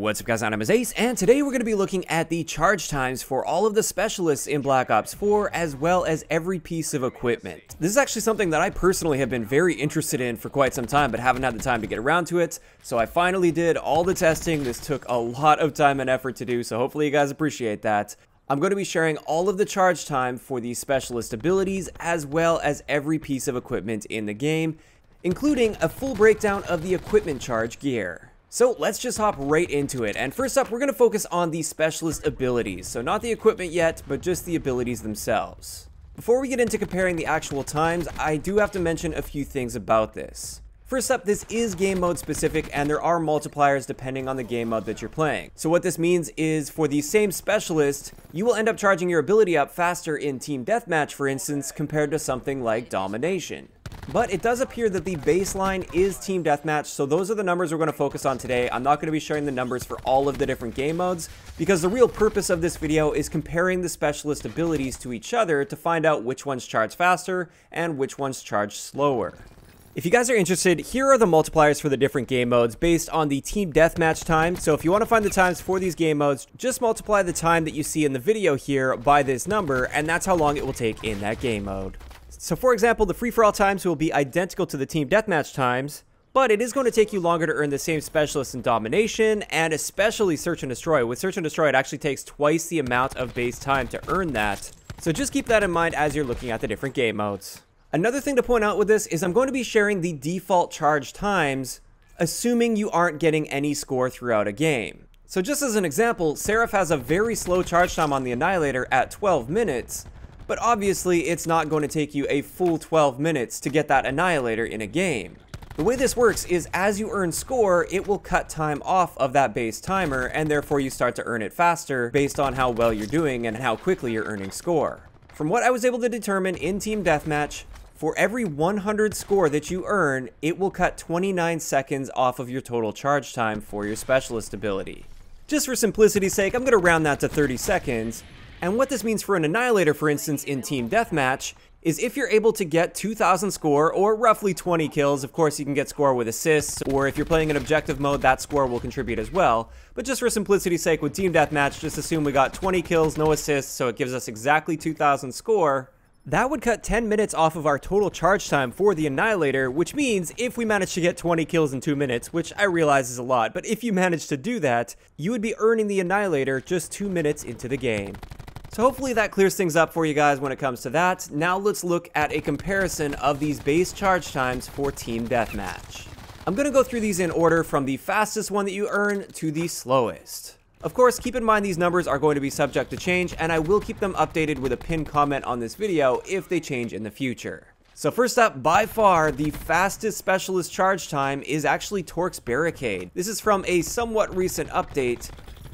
What's up guys, I'm Ace, and today we're going to be looking at the charge times for all of the specialists in Black Ops 4, as well as every piece of equipment. This is actually something that I personally have been very interested in for quite some time, but haven't had the time to get around to it, so I finally did all the testing. This took a lot of time and effort to do, so hopefully you guys appreciate that. I'm going to be sharing all of the charge time for these specialist abilities, as well as every piece of equipment in the game, including a full breakdown of the equipment charge gear. So let's just hop right into it, and first up we're going to focus on the specialist abilities, so not the equipment yet, but just the abilities themselves. Before we get into comparing the actual times, I do have to mention a few things about this. First up, this is game mode specific, and there are multipliers depending on the game mode that you're playing. So what this means is, for the same specialist, you will end up charging your ability up faster in Team Deathmatch, for instance, compared to something like Domination. But it does appear that the baseline is Team Deathmatch, so those are the numbers we're going to focus on today. I'm not going to be sharing the numbers for all of the different game modes, because the real purpose of this video is comparing the specialist abilities to each other to find out which ones charge faster and which ones charge slower. If you guys are interested, here are the multipliers for the different game modes based on the Team Deathmatch time. So if you want to find the times for these game modes, just multiply the time that you see in the video here by this number, and that's how long it will take in that game mode. So for example, the free-for-all times will be identical to the Team Deathmatch times, but it is going to take you longer to earn the same specialist in Domination, and especially Search and Destroy. With Search and Destroy, it actually takes twice the amount of base time to earn that. So just keep that in mind as you're looking at the different game modes. Another thing to point out with this is I'm going to be sharing the default charge times, assuming you aren't getting any score throughout a game. So just as an example, Seraph has a very slow charge time on the Annihilator at 12 minutes, but obviously it's not going to take you a full 12 minutes to get that Annihilator in a game. The way this works is as you earn score, it will cut time off of that base timer, and therefore you start to earn it faster based on how well you're doing and how quickly you're earning score. From what I was able to determine in Team Deathmatch, for every 100 score that you earn, it will cut 29 seconds off of your total charge time for your specialist ability. Just for simplicity's sake, I'm going to round that to 30 seconds. And what this means for an Annihilator, for instance, in Team Deathmatch, is if you're able to get 2,000 score, or roughly 20 kills, of course you can get score with assists, or if you're playing in objective mode, that score will contribute as well. But just for simplicity's sake, with Team Deathmatch, just assume we got 20 kills, no assists, so it gives us exactly 2,000 score. That would cut 10 minutes off of our total charge time for the Annihilator, which means if we manage to get 20 kills in 2 minutes, which I realize is a lot, but if you manage to do that, you would be earning the Annihilator just 2 minutes into the game. So hopefully that clears things up for you guys when it comes to that. Now let's look at a comparison of these base charge times for Team Deathmatch. I'm going to go through these in order from the fastest one that you earn to the slowest. Of course, keep in mind these numbers are going to be subject to change, and I will keep them updated with a pinned comment on this video if they change in the future. So first up, by far, the fastest specialist charge time is actually Torque's Barricade. This is from a somewhat recent update.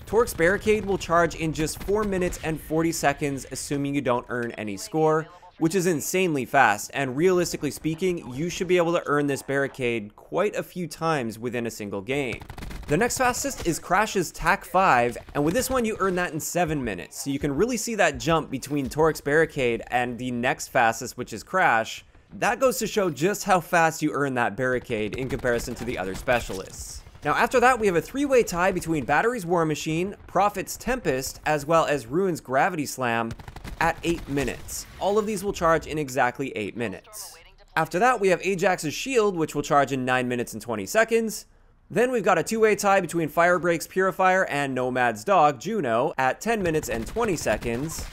Torque's Barricade will charge in just 4 minutes and 40 seconds, assuming you don't earn any score, which is insanely fast, and realistically speaking, you should be able to earn this barricade quite a few times within a single game. The next fastest is Crash's TAC 5, and with this one you earn that in 7 minutes, so you can really see that jump between Torque's Barricade and the next fastest, which is Crash. That goes to show just how fast you earn that barricade in comparison to the other specialists. Now after that we have a three-way tie between Battery's War Machine, Prophet's Tempest, as well as Ruin's Gravity Slam at 8 minutes. All of these will charge in exactly 8 minutes. After that we have Ajax's Shield, which will charge in 9 minutes and 20 seconds. Then we've got a two-way tie between Firebreak's Purifier and Nomad's dog, Juno, at 10 minutes and 20 seconds.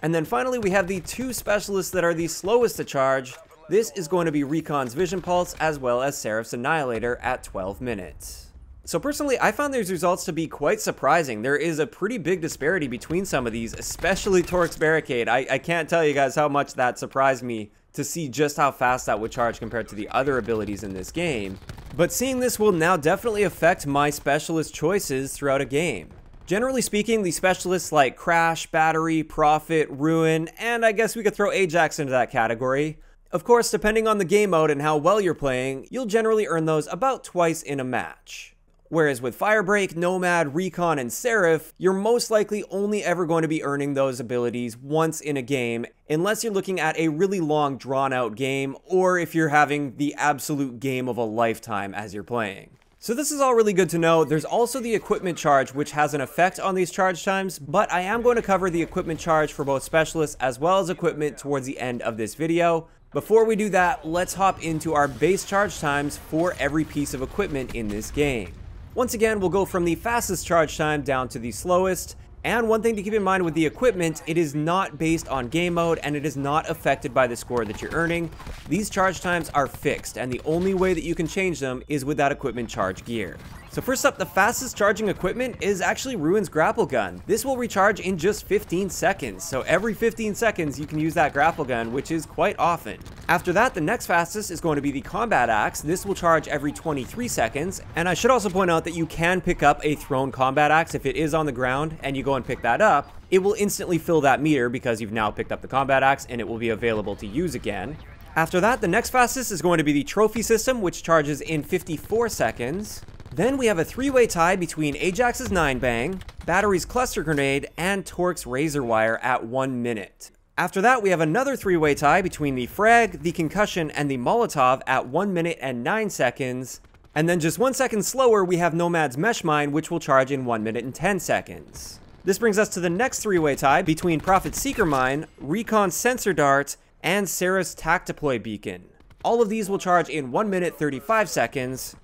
And then finally we have the two specialists that are the slowest to charge. This is going to be Recon's Vision Pulse as well as Seraph's Annihilator at 12 minutes. So personally, I found these results to be quite surprising. There is a pretty big disparity between some of these, especially Torque's Barricade. I can't tell you guys how much that surprised me to see just how fast that would charge compared to the other abilities in this game. But seeing this will now definitely affect my specialist choices throughout a game. Generally speaking, the specialists like Crash, Battery, Prophet, Ruin, and I guess we could throw Ajax into that category. Of course, depending on the game mode and how well you're playing, you'll generally earn those about twice in a match. Whereas with Firebreak, Nomad, Recon, and Seraph, you're most likely only ever going to be earning those abilities once in a game, unless you're looking at a really long, drawn-out game, or if you're having the absolute game of a lifetime as you're playing. So this is all really good to know. There's also the equipment charge, which has an effect on these charge times, but I am going to cover the equipment charge for both specialists as well as equipment towards the end of this video. Before we do that, let's hop into our base charge times for every piece of equipment in this game. Once again, we'll go from the fastest charge time down to the slowest. And one thing to keep in mind with the equipment, it is not based on game mode and it is not affected by the score that you're earning. These charge times are fixed and the only way that you can change them is with that equipment charge gear. So first up, the fastest charging equipment is actually Ruin's grapple gun. This will recharge in just 15 seconds. So every 15 seconds you can use that grapple gun, which is quite often. After that, the next fastest is going to be the combat axe. This will charge every 23 seconds. And I should also point out that you can pick up a thrown combat axe if it is on the ground and you go and pick that up. It will instantly fill that meter because you've now picked up the combat axe and it will be available to use again. After that, the next fastest is going to be the trophy system, which charges in 54 seconds. Then we have a three-way tie between Ajax's 9-bang, Battery's cluster grenade, and Torque's razor wire at 1 minute. After that, we have another three-way tie between the frag, the concussion, and the Molotov at 1 minute and 9 seconds. And then just 1 second slower, we have Nomad's mesh mine, which will charge in 1 minute and 10 seconds. This brings us to the next three-way tie between Prophet's seeker mine, Recon's sensor dart, and Sarah's tac deploy beacon. All of these will charge in 1 minute 35 seconds.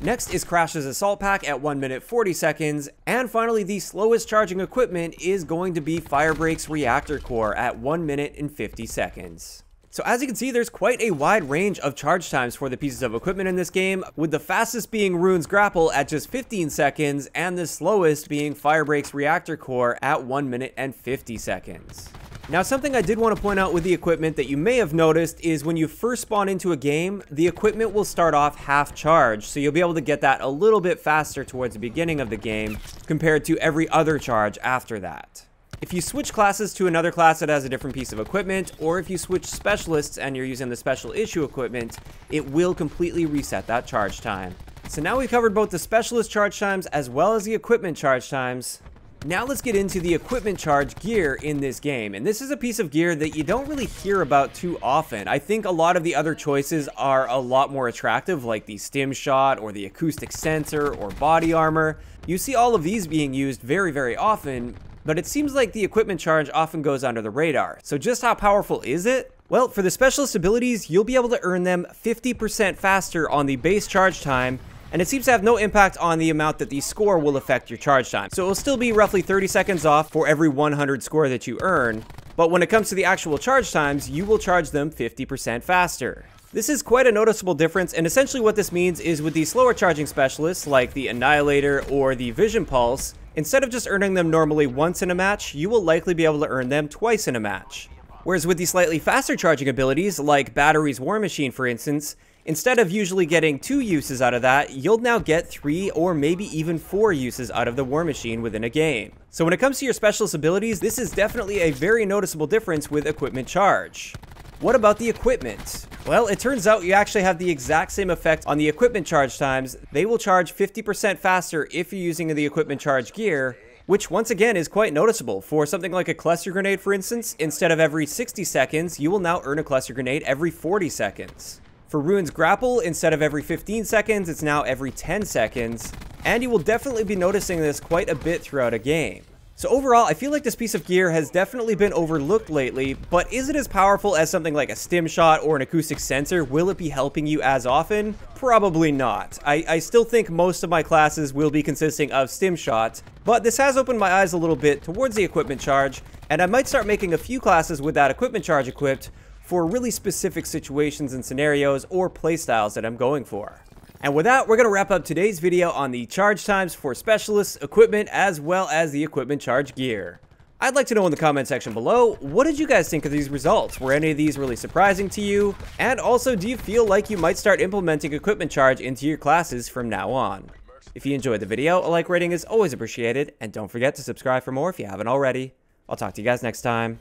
Next is Crash's assault pack at 1 minute 40 seconds, and finally the slowest charging equipment is going to be Firebreak's reactor core at 1 minute and 50 seconds. So as you can see, there's quite a wide range of charge times for the pieces of equipment in this game, with the fastest being Ruin's grapple at just 15 seconds, and the slowest being Firebreak's reactor core at 1 minute and 50 seconds. Now, something I did want to point out with the equipment that you may have noticed is when you first spawn into a game, the equipment will start off half charged, so you'll be able to get that a little bit faster towards the beginning of the game compared to every other charge after that. If you switch classes to another class that has a different piece of equipment, or if you switch specialists and you're using the special issue equipment, it will completely reset that charge time. So now we've covered both the specialist charge times as well as the equipment charge times. Now let's get into the equipment charge gear in this game, and this is a piece of gear that you don't really hear about too often. I think a lot of the other choices are a lot more attractive, like the stim shot or the acoustic sensor or body armor. You see all of these being used very, very often, but it seems like the equipment charge often goes under the radar. So just how powerful is it? Well, for the specialist abilities, you'll be able to earn them 50% faster on the base charge time, and it seems to have no impact on the amount that the score will affect your charge time. So it will still be roughly 30 seconds off for every 100 score that you earn, but when it comes to the actual charge times, you will charge them 50% faster. This is quite a noticeable difference, and essentially what this means is with the slower charging specialists, like the Annihilator or the Vision Pulse, instead of just earning them normally once in a match, you will likely be able to earn them twice in a match. Whereas with the slightly faster charging abilities, like Battery's War Machine for instance, instead of usually getting 2 uses out of that, you'll now get 3 or maybe even 4 uses out of the War Machine within a game. So when it comes to your specialist abilities, this is definitely a very noticeable difference with equipment charge. What about the equipment? Well, it turns out you actually have the exact same effect on the equipment charge times. They will charge 50% faster if you're using the equipment charge gear, which once again is quite noticeable. For something like a cluster grenade, for instance, instead of every 60 seconds, you will now earn a cluster grenade every 40 seconds. For Ruin's grapple, instead of every 15 seconds, it's now every 10 seconds, and you will definitely be noticing this quite a bit throughout a game. So overall, I feel like this piece of gear has definitely been overlooked lately, but is it as powerful as something like a stim shot or an acoustic sensor? Will it be helping you as often? Probably not. I still think most of my classes will be consisting of stim shots, but this has opened my eyes a little bit towards the equipment charge, and I might start making a few classes with that equipment charge equipped for really specific situations and scenarios or playstyles that I'm going for. And with that, we're going to wrap up today's video on the charge times for specialists, equipment, as well as the equipment charge gear. I'd like to know in the comment section below, what did you guys think of these results? Were any of these really surprising to you? And also, do you feel like you might start implementing equipment charge into your classes from now on? If you enjoyed the video, a like rating is always appreciated, and don't forget to subscribe for more if you haven't already. I'll talk to you guys next time.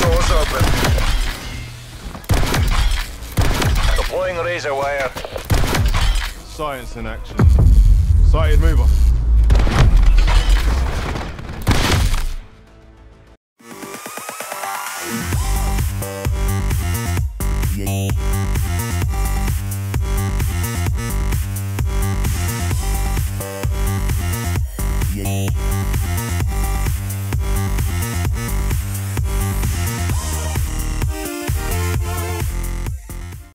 Doors open. Deploying razor wire. Science in action. Sighted mover.